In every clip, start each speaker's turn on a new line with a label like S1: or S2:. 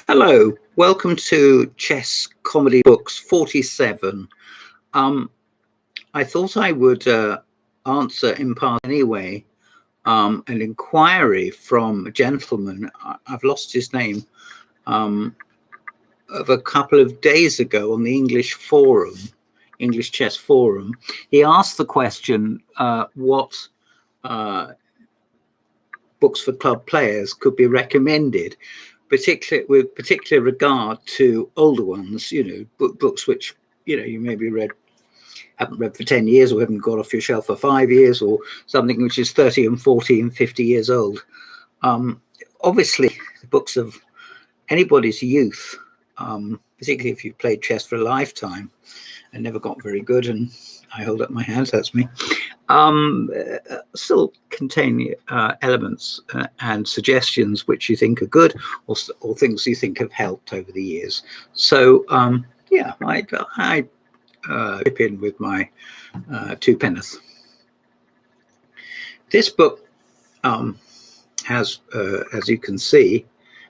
S1: Hello, welcome to Chess Comedy Books 47. I thought I would answer in part anyway an inquiry from a gentleman, I've lost his name, of a couple of days ago on the English forum, English Chess Forum. He asked the question, what books for club players could be recommended, particularly with particular regard to older ones, books which, you maybe haven't read for 10 years or haven't got off your shelf for 5 years, or something which is 30 and 40 and 50 years old. Obviously, the books of anybody's youth, particularly if you've played chess for a lifetime and never got very good, and I hold up my hands, that's me, still contain elements and suggestions which you think are good, or things you think have helped over the years. So I chip in with my 2 penneth. This book has, as you can see,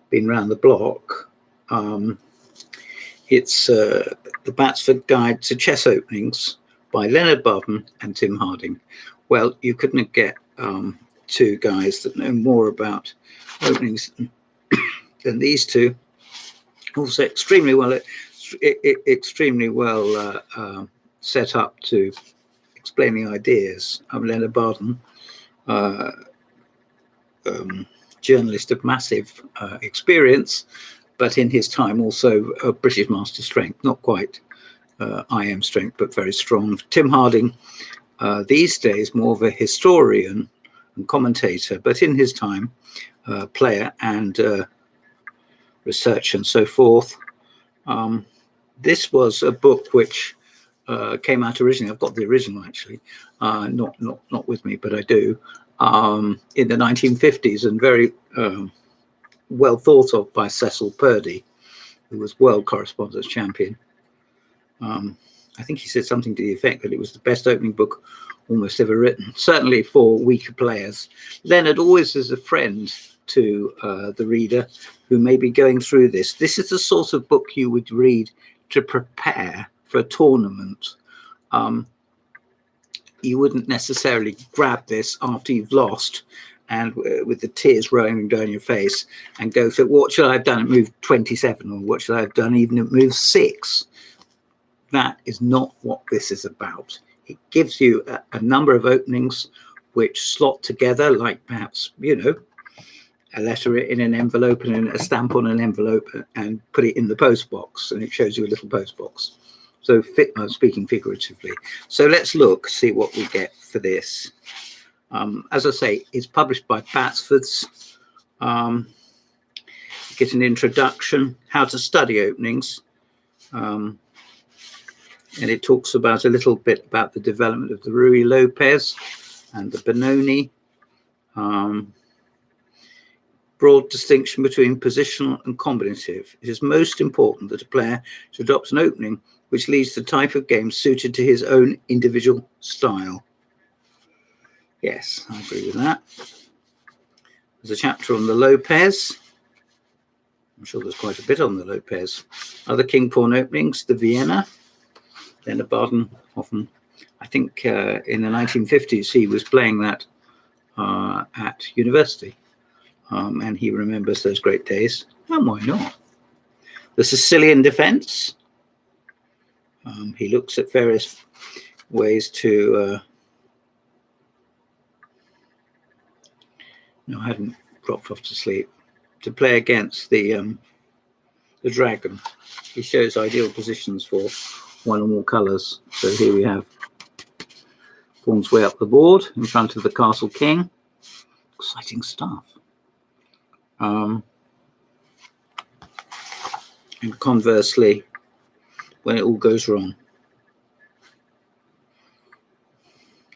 S1: been round the block. It's the Batsford Guide to Chess Openings by Leonard, Barton and Tim Harding. Well, you couldn't get 2 guys that know more about openings than these two. Also extremely well set up to explain the ideas. Leonard Barton, journalist of massive experience, but in his time also a British master strength, not quite IM strength, but very strong. Tim Harding, these days more of a historian and commentator, but in his time, player and research and so forth. This was a book which came out originally. I've got the original actually, not with me, but I do. In the 1950s, and very well thought of by Cecil Purdy, who was world correspondence champion. I think he said something to the effect that it was the best opening book almost ever written, certainly for weaker players. Leonard always is a friend to the reader who may be going through this. This is the sort of book you would read to prepare for a tournament. You wouldn't necessarily grab this after you've lost and with the tears rolling down your face and go through, what should I have done at move 27, or what should I have done even at move 6? That is not what this is about. It gives you a number of openings which slot together, like perhaps, a letter in an envelope and a stamp on an envelope and put it in the post box, and it shows you a little post box. So I'm speaking figuratively. So let's see what we get for this. As I say, it's published by Batsford's. Get an introduction, how to study openings. And it talks about a little bit about the development of the Ruy Lopez and the Benoni. Broad distinction between positional and combinative. It is most important that a player should adopt an opening which leads to the type of game suited to his own individual style. Yes, I agree with that. There's a chapter on the Lopez. I'm sure there's quite a bit on the Lopez. Other king pawn openings, the Vienna. Leonard Barton often, I think in the 1950s, he was playing that at university. And he remembers those great days. And why not? The Sicilian defense. He looks at various ways to... no, I hadn't dropped off to sleep. To play against the dragon. He shows ideal positions for one or more colours. So here we have pawns way up the board in front of the castle king. Exciting stuff. And conversely, when it all goes wrong.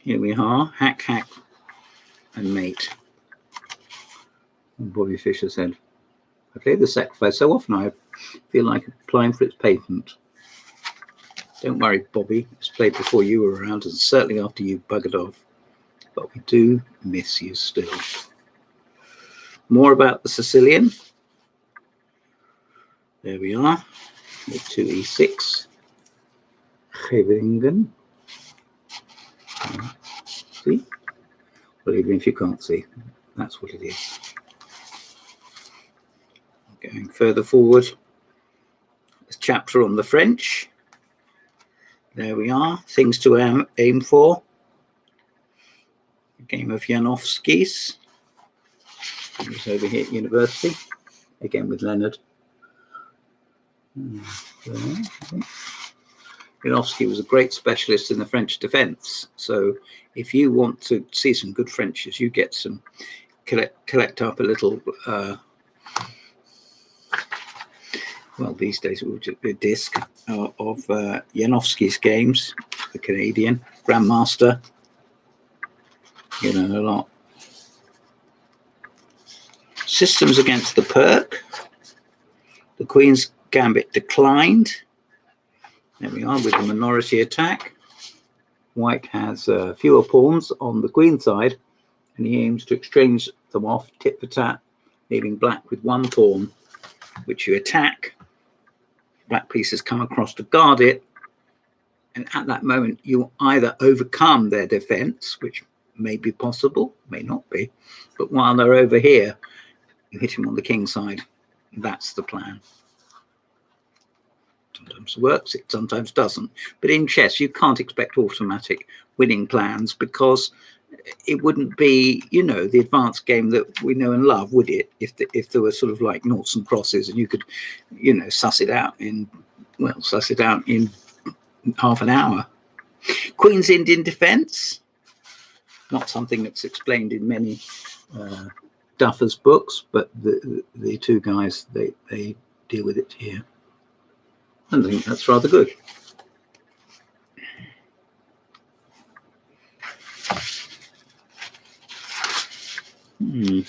S1: Here we are, hack, hack, and mate. And Bobby Fischer said, I play the sacrifice so often I feel like applying for its patent. Don't worry, Bobby. It's played before you were around, and certainly after you buggered off. But we do miss you still. More about the Sicilian. There we are, with 2e6. Gevingen. See? Well, even if you can't see, that's what it is. Going further forward, a chapter on the French. There we are, things to aim for. A game of Janowski's. It was over here at university, again with Leonard. Janowski was a great specialist in the French defence. So if you want to see some good Frenches, you get some, collect up a little, well, these days it would just be a disc of Janowski's games, the Canadian Grandmaster. You learn a lot. Systems against the Perk. The Queen's Gambit declined. There we are with the minority attack. White has fewer pawns on the Queen side, and he aims to exchange them off tit for tat, leaving black with one pawn, which you attack. Black pieces come across to guard it, and at that moment you either overcome their defense, which may be possible, may not be, but while they're over here, you hit him on the king side. That's the plan. Sometimes works, it sometimes doesn't. But in chess, you can't expect automatic winning plans, because it wouldn't be, you know, the advanced game that we know and love, would it? If there were sort of like noughts and crosses, and you could, you know, suss it out in half an hour. Queen's Indian defence, not something that's explained in many Duffer's books, but the two guys, they deal with it here. I think that's rather good. And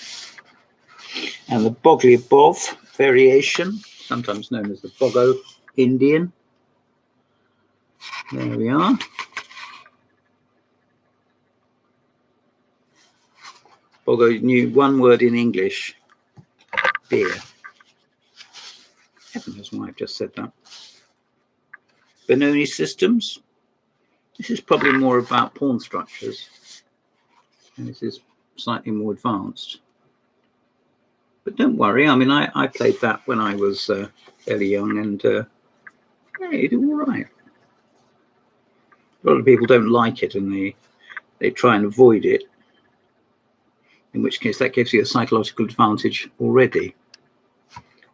S1: the Bogliabov variation, sometimes known as the Bogo Indian. There we are. Bogo knew one word in English, beer. Heaven knows why I've just said that. Benoni systems. This is probably more about pawn structures, and this is slightly more advanced. But don't worry, I mean, I played that when I was fairly young, and yeah, you do all right. A lot of people don't like it, and they try and avoid it, in which case that gives you a psychological advantage already.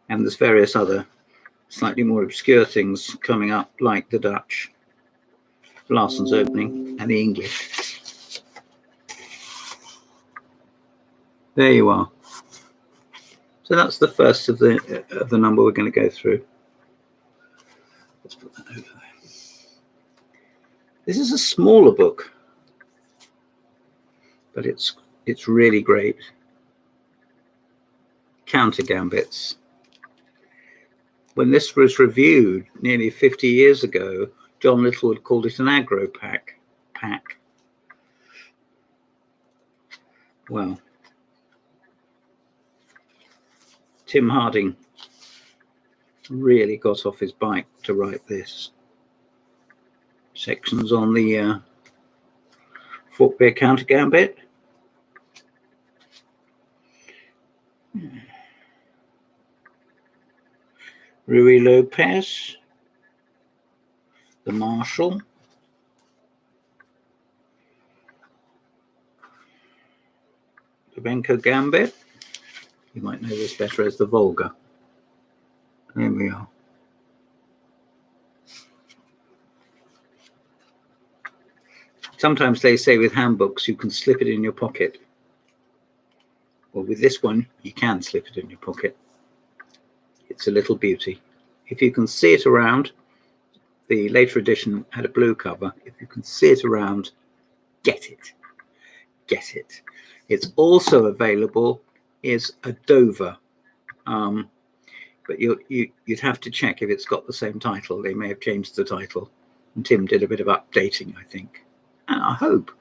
S1: And there's various other slightly more obscure things coming up, like the Dutch, Larsen's opening, and the English. There you are. So that's the first of the number we're going to go through. Let's put that over there. This is a smaller book, but it's really great. Counter Gambits. When this was reviewed nearly 50 years ago, John Littlewood called it an aggro pack. Well, Tim Harding really got off his bike to write this. Sections on the Fort Bear Counter Gambit. Rui Lopez, the Marshal, the Benko Gambit. You might know this better as the Volga. There we are. Sometimes they say with handbooks you can slip it in your pocket. Well, with this one, you can slip it in your pocket. It's a little beauty. If you can see it around, the later edition had a blue cover. If you can see it around, get it. Get it. It's also available as a Dover, but you'd have to check if it's got the same title. They may have changed the title, and Tim did a bit of updating, I think, and I hope.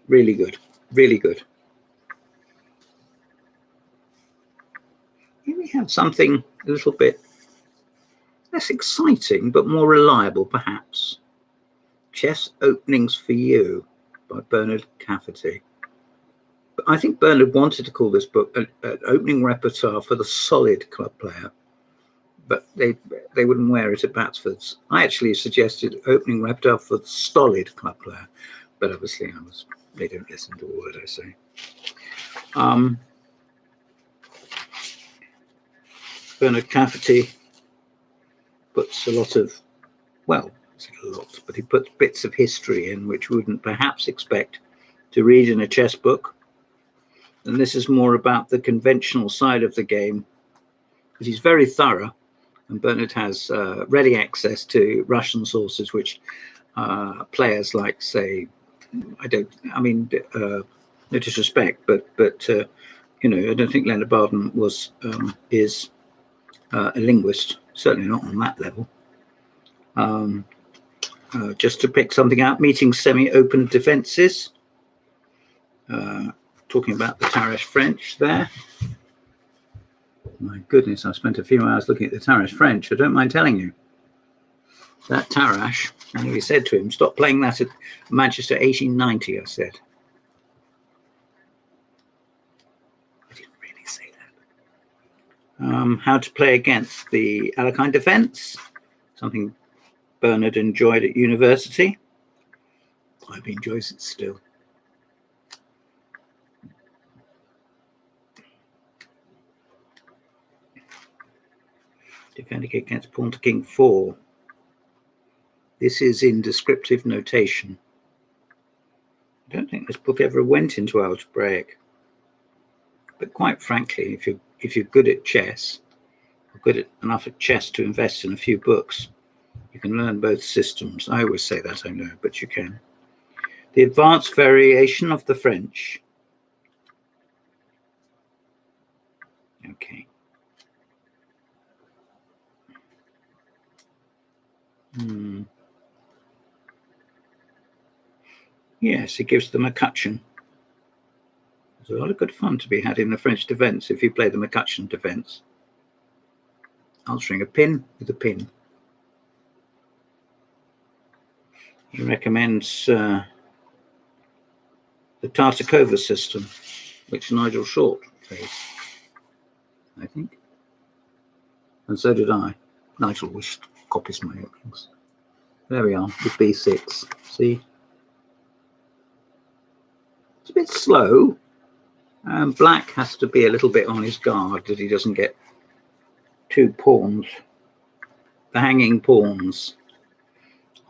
S1: Really good, really good. Here we have something a little bit less exciting, but more reliable, perhaps. Chess Openings for You by Bernard Cafferty. I think Bernard wanted to call this book an opening repertoire for the solid club player, but they wouldn't wear it at Batsford's. I actually suggested opening repertoire for the stolid club player, but obviously they don't listen to a word I say. Bernard Cafferty puts a lot of, well, a lot, but he puts bits of history in which we wouldn't perhaps expect to read in a chess book. And this is more about the conventional side of the game. But he's very thorough, and Bernard has ready access to Russian sources, which players like, say, no disrespect, but I don't think Leonard Barton is a linguist, certainly not on that level. Just to pick something out, meeting semi-open defences. Talking about the Tarrasch French there. My goodness, I've spent a few hours looking at the Tarrasch French. I don't mind telling you. That Tarrasch, and we said to him, stop playing that at Manchester 1890, I said. I didn't really say that. How to play against the Alekhine defence, something Bernard enjoyed at university. I hope he enjoys it still. Defending against pawn to king 4. This is in descriptive notation. I don't think this book ever went into algebraic. But quite frankly, if you're good at chess, or good enough at chess to invest in a few books, you can learn both systems. I always say that, I know, but you can. The advanced variation of the French. Okay. Yes, it gives the McCutcheon. There's a lot of good fun to be had in the French defence if you play the McCutcheon defence. Answering a pin with a pin. He recommends the Tartakova system, which Nigel Short plays, I think. And so did I. Nigel wished copies my openings. There we are, with B6. See? It's a bit slow. Black has to be a little bit on his guard that he doesn't get two pawns, the hanging pawns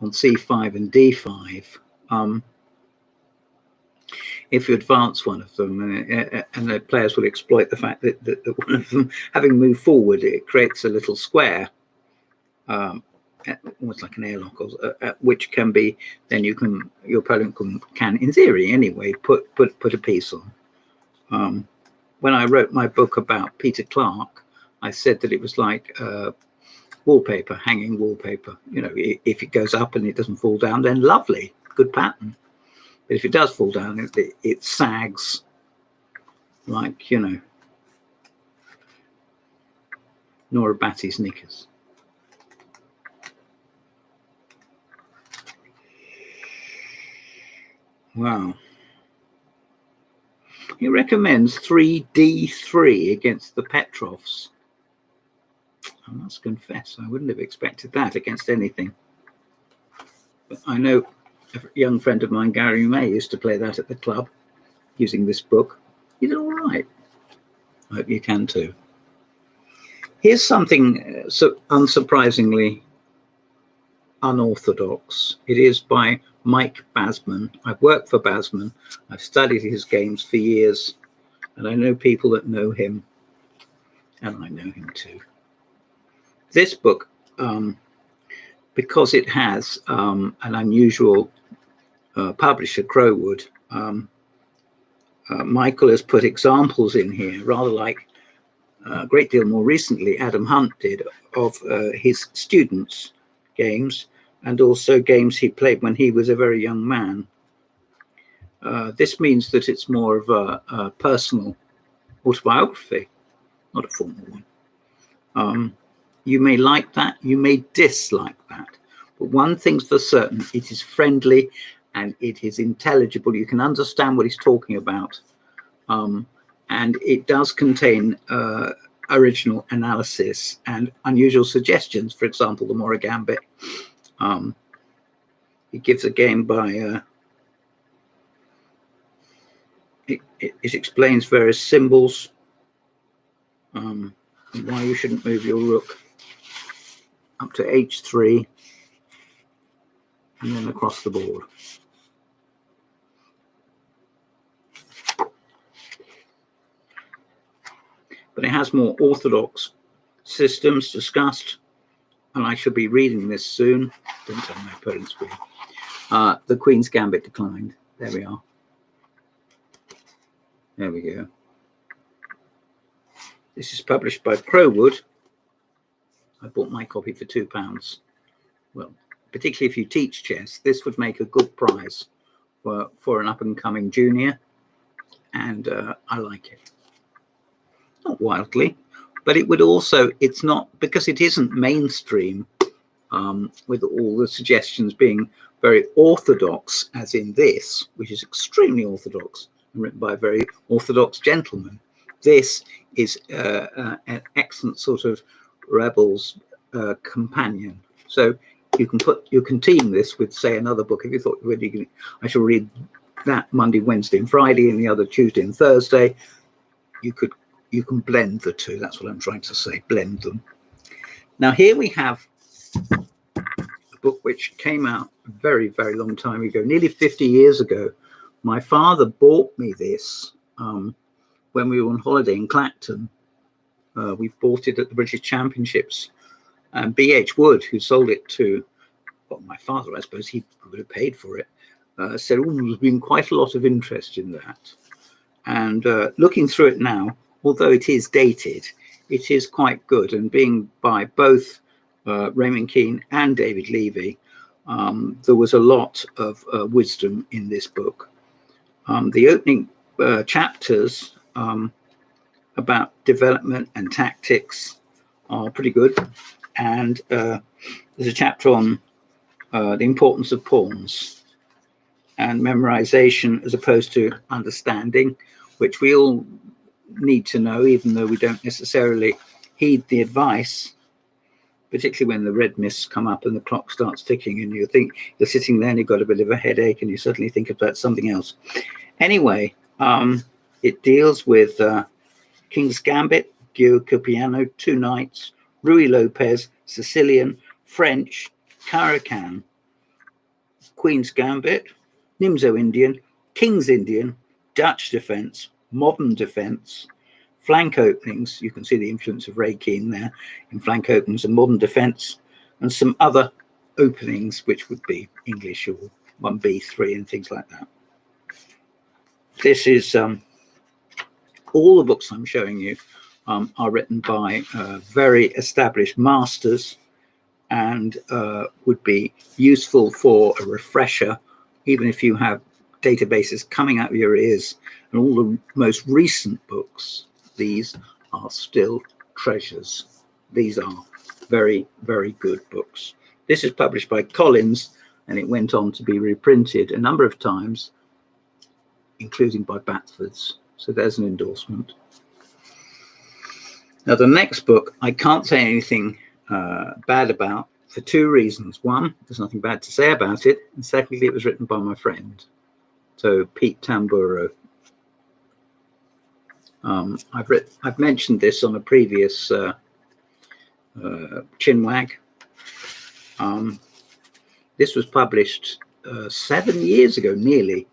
S1: on C5 and D5. If you advance one of them, and the players will exploit the fact that one of them, having moved forward, it creates a little square, almost like an airlock, which can be, then your opponent can, in theory anyway, put a piece on. When I wrote my book about Peter Clark, I said that it was like wallpaper, hanging wallpaper. If it goes up and it doesn't fall down, then lovely, good pattern. But if it does fall down, it sags like, Nora Batty's knickers. Wow. He recommends 3D3 against the Petrovs. I must confess, I wouldn't have expected that against anything. But I know a young friend of mine, Gary May, used to play that at the club using this book. He did all right. I hope you can too. Here's something unsurprisingly unorthodox. It is by Mike Basman. I've worked for Basman. I've studied his games for years, and I know people that know him, and I know him too. This book, because it has an unusual publisher, Crowwood, Michael has put examples in here, rather like a great deal more recently Adam Hunt did, of his students' games, and also games he played when he was a very young man. This means that it's more of a personal autobiography, not a formal one. You may like that, you may dislike that. But one thing's for certain, it is friendly and it is intelligible. You can understand what he's talking about. And it does contain original analysis and unusual suggestions. For example, the Moro Gambit. It gives a game by... It explains various symbols and why you shouldn't move your rook up to h3 and then across the board. But it has more orthodox systems discussed, and I shall be reading this soon. Don't tell my opponent's will. The Queen's Gambit declined. There we are. There we go. This is published by Crowwood. I bought my copy for £2. Well, particularly if you teach chess, this would make a good prize for an up-and-coming junior, and I like it. Not wildly, but it would also, it's not, because it isn't mainstream, with all the suggestions being very orthodox, as in this, which is extremely orthodox and written by a very orthodox gentleman. This is an excellent sort of rebel's companion. So you can team this with, say, another book. If you thought, I shall read that Monday, Wednesday, and Friday, and the other Tuesday and Thursday, you can blend the two. That's what I'm trying to say. Blend them. Now here we have a book which came out a very, very long time ago, nearly 50 years ago. My father bought me this when we were on holiday in Clacton. We bought it at the British Championships, and B.H. Wood, who sold it to, well, my father, I suppose he would have paid for it, said, oh, there's been quite a lot of interest in that. And looking through it now, although it is dated, it is quite good. And being by both Raymond Keane and David Levy, there was a lot of wisdom in this book. The opening chapters about development and tactics are pretty good. And there's a chapter on the importance of pawns and memorization as opposed to understanding, which we all need to know, even though we don't necessarily heed the advice, particularly when the red mists come up and the clock starts ticking and you think you're sitting there and you've got a bit of a headache and you suddenly think about something else. Anyway, it deals with King's Gambit, Guillaume Capiano, two knights, Rui Lopez, Sicilian, French, Caracan, Queen's Gambit, Nimzo Indian, King's Indian, Dutch defence, modern defence, flank openings. You can see the influence of Ray Keane there in flank openings and modern defence, and some other openings which would be English or 1B3 and things like that. This is all the books I'm showing you are written by very established masters and would be useful for a refresher, even if you have databases coming out of your ears. And all the most recent books, these are still treasures. These are very, very good books. This is published by Collins, and it went on to be reprinted a number of times, including by Batsford's. So there's an endorsement. Now, the next book, I can't say anything bad about for two reasons. One, there's nothing bad to say about it. And secondly, it was written by my friend. So Pete Tamburo. I've mentioned this on a previous Chinwag. This was published 7 years ago, nearly.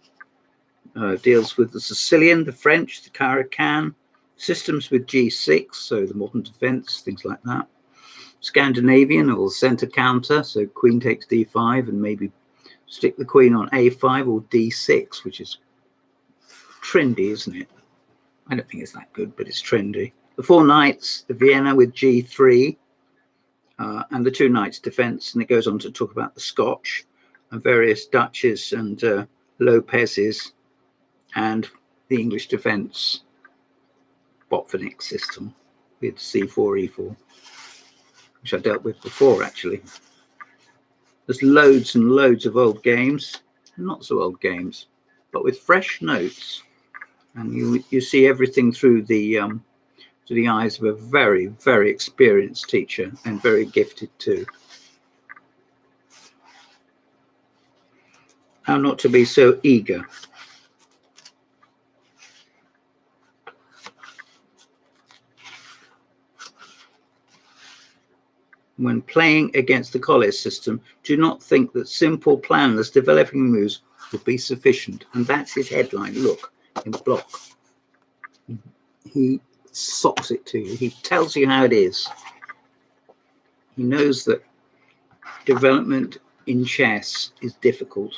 S1: Deals with the Sicilian, the French, the Caracan, systems with G6, so the modern defense, things like that. Scandinavian or center counter, so queen takes D5 and maybe stick the queen on A5 or D6, which is trendy, isn't it? I don't think it's that good, but it's trendy. The four knights, the Vienna with G3, and the two knights defense, and it goes on to talk about the Scotch and various Dutches and Lopez's and the English defense Botvinnik system with C4, E4. which I dealt with before, actually. There's loads and loads of old games, not so old games, but with fresh notes. And you see everything through the eyes of a very, very experienced teacher, and very gifted too. How not to be so eager. When playing against the college system, do not think that simple, planless developing moves will be sufficient. And that's his headline. Look, in block. He socks it to you. He tells you how it is. He knows that development in chess is difficult.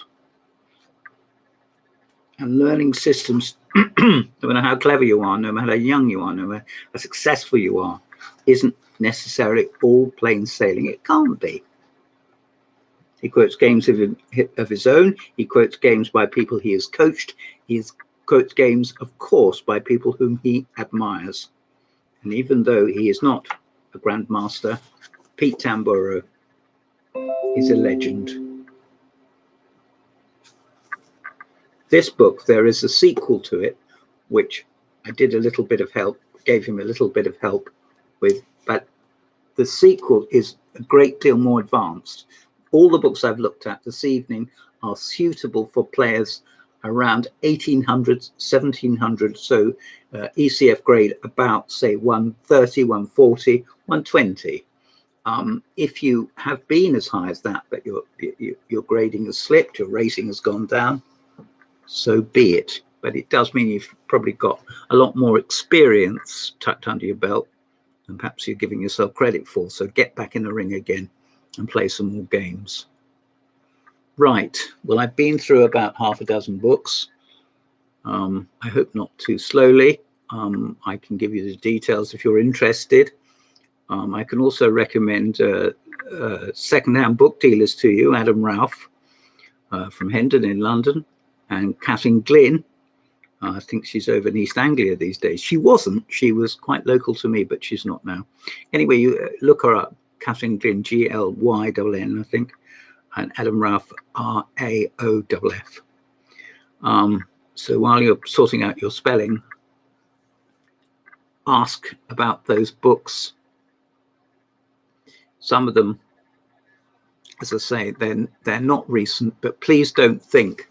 S1: And learning systems, no matter how clever you are, no matter how young you are, no matter how successful you are, isn't necessarily all plain sailing. It can't be. He quotes games of his own. He quotes games by people he has coached. He quotes games, of course, by people whom he admires. And even though he is not a grandmaster, Pete Tamburo is a legend. This book, there is a sequel to it, which I did a little bit of help, gave him a little bit of help with, but the sequel is a great deal more advanced. All the books I've looked at this evening are suitable for players around 1800, 1700, so ECF grade about, say, 130, 140, 120. If you have been as high as that, but your grading has slipped, your rating has gone down, so be it. But it does mean you've probably got a lot more experience tucked under your belt than perhaps you're giving yourself credit for. So get back in the ring again and play some more games. Right. Well, I've been through about half a dozen books. I hope not too slowly. I can give you the details if you're interested. I can also recommend second-hand book dealers to you, Adam Ralph from Hendon in London, and Catherine Glynn. I think she's over in East Anglia these days. She wasn't. She was quite local to me, but she's not now. Anyway, you look her up. Catherine Glynn, Glynn, I think, and Adam Ralph, Raoff. So while you're sorting out your spelling, ask about those books. Some of them, as I say, they're not recent, but please don't think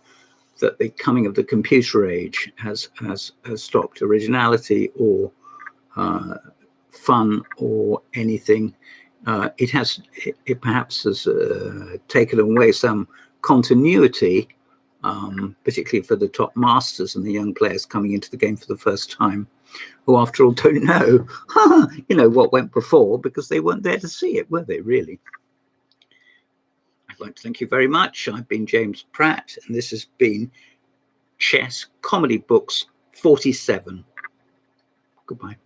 S1: that the coming of the computer age has stopped originality or fun or anything. It perhaps has taken away some continuity, particularly for the top masters and the young players coming into the game for the first time, who after all don't know, what went before, because they weren't there to see it, were they really? I'd like to thank you very much. I've been James Pratt, and this has been Chess Comedy Books 47. Goodbye.